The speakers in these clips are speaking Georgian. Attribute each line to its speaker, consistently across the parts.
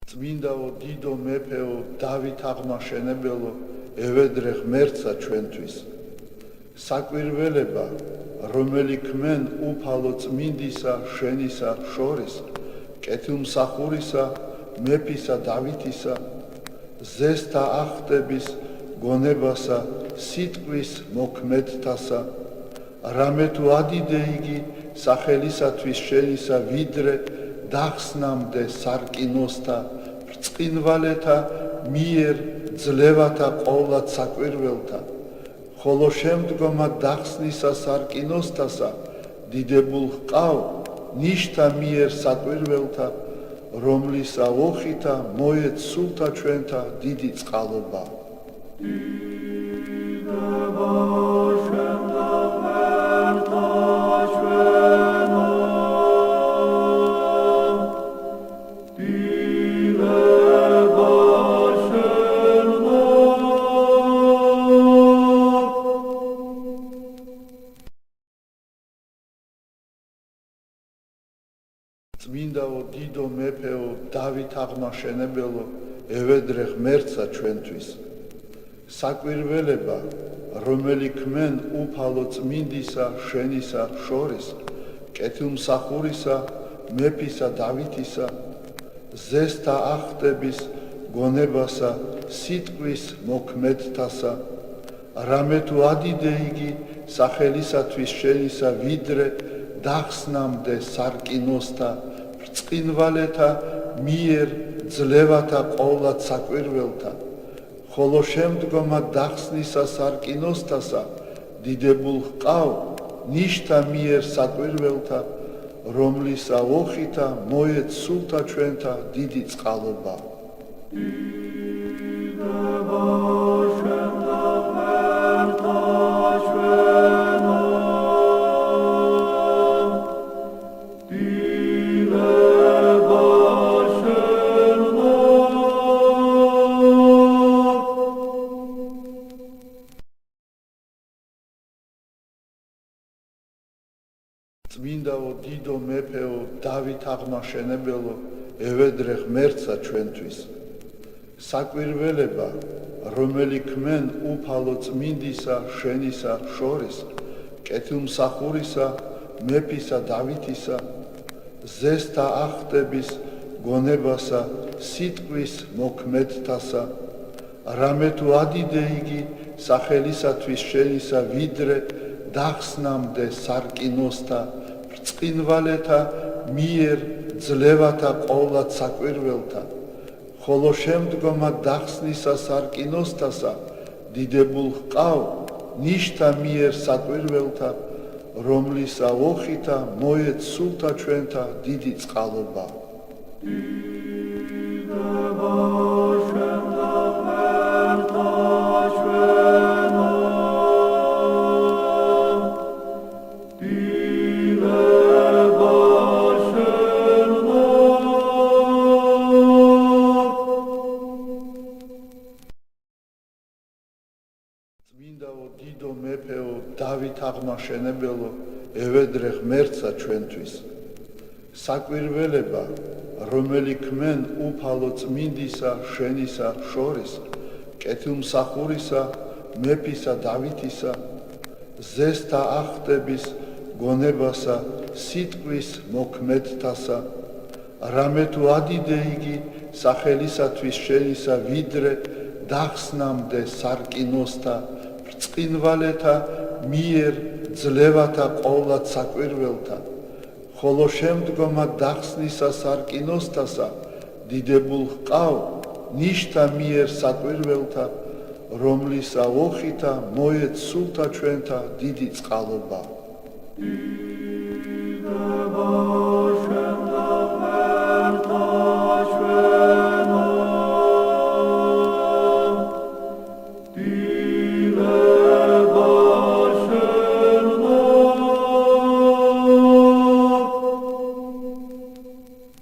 Speaker 1: წმინდაო დიდო მეფეო დავით აღმაშენებელო ევედრე ღმერთსა ჩვენთვის საკვირველება რომელი ქმენ უფალო წმინდისა შენისა შორის კეთილმსახურისა მეფისა დავითისა ზესთა ახტების გონებასა სიტყვის მოქმედთასა რამე თუ ადიდე იგი სახელისათვის შენისა ვიდრე დახსნამდე სარკინოსთა ბრწყინვალეთა მიერ ძლევათა ყოვლად საკვირველთა ხოლო შემდგომა დახსნისა სარკინოსთასა დიდებულ ჰყავ ნიშთა მიერ საკვირველთა რომლისა ოხითა მოეც სულთა ჩვენთა დიდი წყალობა წმინდაო დიდო მეფეო დავით აღმაშენებელო ევედრე ღმერთსა ჩვენთვის საკვირველება რომელი ქმენ უფალო წმინდისა შენისა შორის კეთილმსახურისა მეფისა დავითისა ზესთა ახტების გონებასა სიტყვის მოქმედთასა რამე თუ ადიდე იგი სახელისათვის შენისა ვიდრე დახსნამდე სარკინოსთა ბრწყინვალეთა მიერ ძლევათა ყოვლად საკვირველთა ხოლო შემდგომა დახსნისა სარკინოსთასა დიდებულ ჰყავ ნიშთა მიერ საკვირველთა რომლისა ოხითა მოეც სულთა ჩვენთა დიდი წყალობა წმინდაო დიდო მეფეო დავით აღმაშენებელო ევედრე ღმერთსა ჩვენთვის საკვირველება რომელი ქმენ უფალო წმინდისა შენისა შორის კეთილმსახურისა მეფისა დავითისა ზესთა ახტების გონებასა სიტყვის მოქმედთასა რამე თუ ადიდე იგი სახელისათვის შენისა ვიდრე დახსნამდე სარკინოსთა ბრწყინვალეთა მიერ ძლევათა ყოვლად საკვირველთა ხოლო შემდგომა დახსნისა სარკინოსთასა დიდებულ ჰყავ ნიშთა მიერ საკვირველთა რომლისა ოხითა მოეც სულთა ჩვენთა დიდი წყალობა წმინდაო დიდო მეფეო დავით აღმაშენებელო ევედრე ღმერთსა ჩვენთვის საკვირველება რომელი ქმენ უფალო წმინდისა შენისა შორის კეთილმსახურისა მეფისა დავითისა ზესთა ახტების გონებასა სიტყვის მოქმედთასა რამე თუ ადიდე იგი სახელისათვის შენისა ვიდრე დახსნამდე სარკინოსთა ბრწყინვალეთა მიერ ძლევათა ყოვლად საკვირველთა ხოლო შემდგომა დახსნისა სარკინოსთასა დიდებულ ჰყავ ნიშთა მიერ საკვირველთა რომლისა ოხითა მოეც სულთა ჩვენთა დიდი წყალობა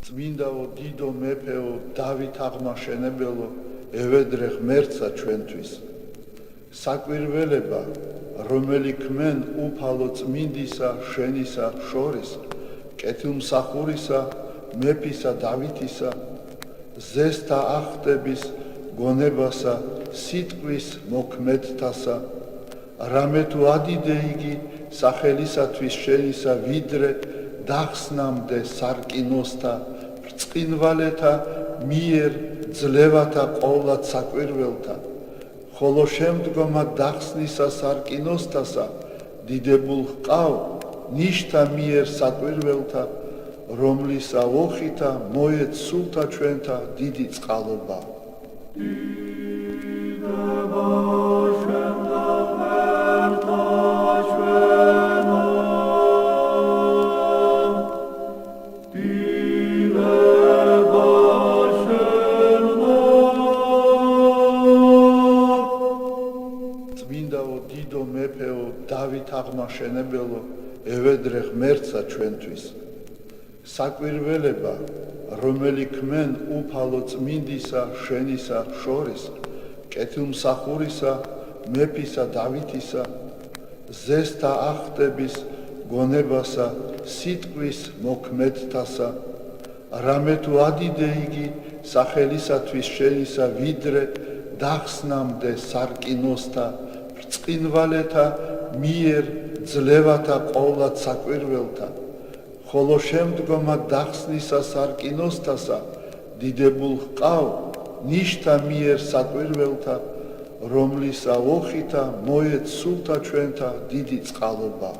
Speaker 1: წმინდაო დიდო მეფეო დავით აღმაშენებელო ევედრე ღმერთსა ჩვენთვის საკვირველება რომელი ქმენ უფალო წმინდისა შენისა შორის კეთილმსახურისა მეფისა დავითისა ზესთა ახტების გონებასა სიტყვის მოქმედთასა რამე თუ ადიდე იგი სახელისათვის შენისა ვიდრე დახსნამდე სარკინოსთა ბრწყინვალეთა მიერ ძლევათა ყოვლად საკვირველთა ხოლო შემდგომად დახსნისა სარკინოსთასა დიდებულ ჰყავ ნიშთა მიერ საკვირველთა რომლისა ოხითა მოეც სულთა ჩვენთა დიდი წყალობა წმინდაო დიდო მეფეო დავით აღმაშენებელო ევედრე ღმერთსა ჩვენთვის საკვირველება რომელი ქმენ უფალო წმინდისა შენისა შორის კეთილმსახურისა მეფისა დავითისა ზესთა ახტების გონებასა სიტყვის მოქმედთასა რამე თუ ადიდე იგი სახელისათვის შენისა ვიდრე დახსნამდე სარკინოსთა ბრწყინვალეთა მიერ ძლევათა ყოვლად საკვირველთა ხოლო შემდგომად დახსნისა სარკინოსთასა დიდებულ ჰყავ ნიშთა მიერ საკვირველთა რომლისა ოხითა მოეც სულთა ჩვენთა დიდი წყალობა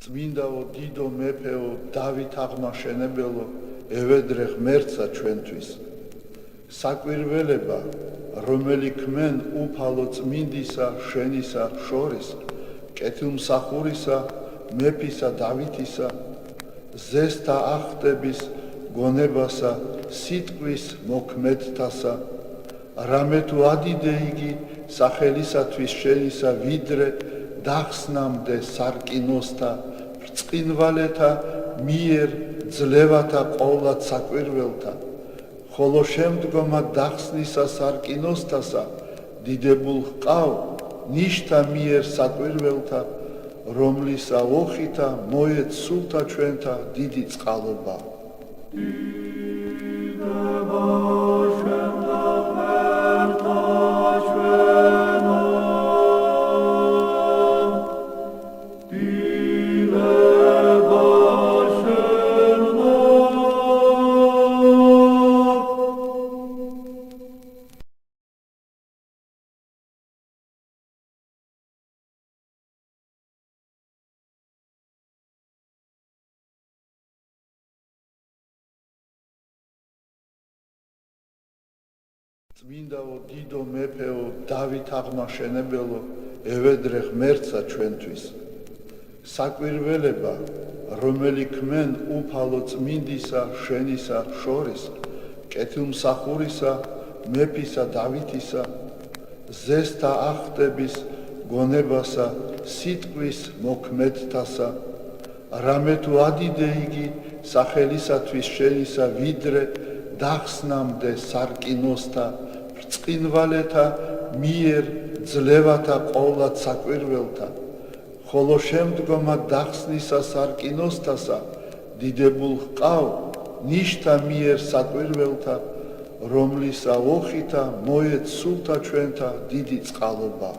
Speaker 1: წმინდაო დიდო მეფეო დავით აღმაშენებელო ევედრე ღმერთსა ჩვენთვის საკვირველება რომელი ქმენ უფალო წმინდისა შენისა შორის კეთილმსახურისა მეფისა დავითისა ზესთა ახტების გონებასა სიტყვის მოქმედთასა რამე თუ ადიდე იგი სახელისათვის შენისა ვიდრე დახსნამდე სარკინოსთა ბრწყინვალეთა მიერ ძლევათა ყოვლად საკვირველთა ხოლო შემდგომად დახსნისა სარკინოსთასა დიდებულ ჰყავ ნიშთა მიერ საკვირველთა რომლისა ოხითა მოეც სულთა ჩვენთა დიდი წყალობა წმინდაო დიდო მეფეო დავით აღმაშენებელო ევედრე ღმერთსა ჩვენთვის საკვირველება რომელი ქმენ უფალო წმინდისა შენისა შორის კეთილმსახურისა მეფისა დავითისა ზესთა ახტების გონებასა სიტყვის მოქმედთასა რამე თუ ადიდე იგი სახელისათვის შენისა ვიდრე დახსნამდე სარკინოსთა ბრწყინვალეთა მიერ ძლევათა ყოვლად საკვირველთა ხოლო შემდგომად დახსნისა სარკინოსთასა დიდებულ ჰყავ ნიშთა მიერ საკვირველთა რომლისა ოხითა მოეც სულთა ჩვენთა დიდი წყალობა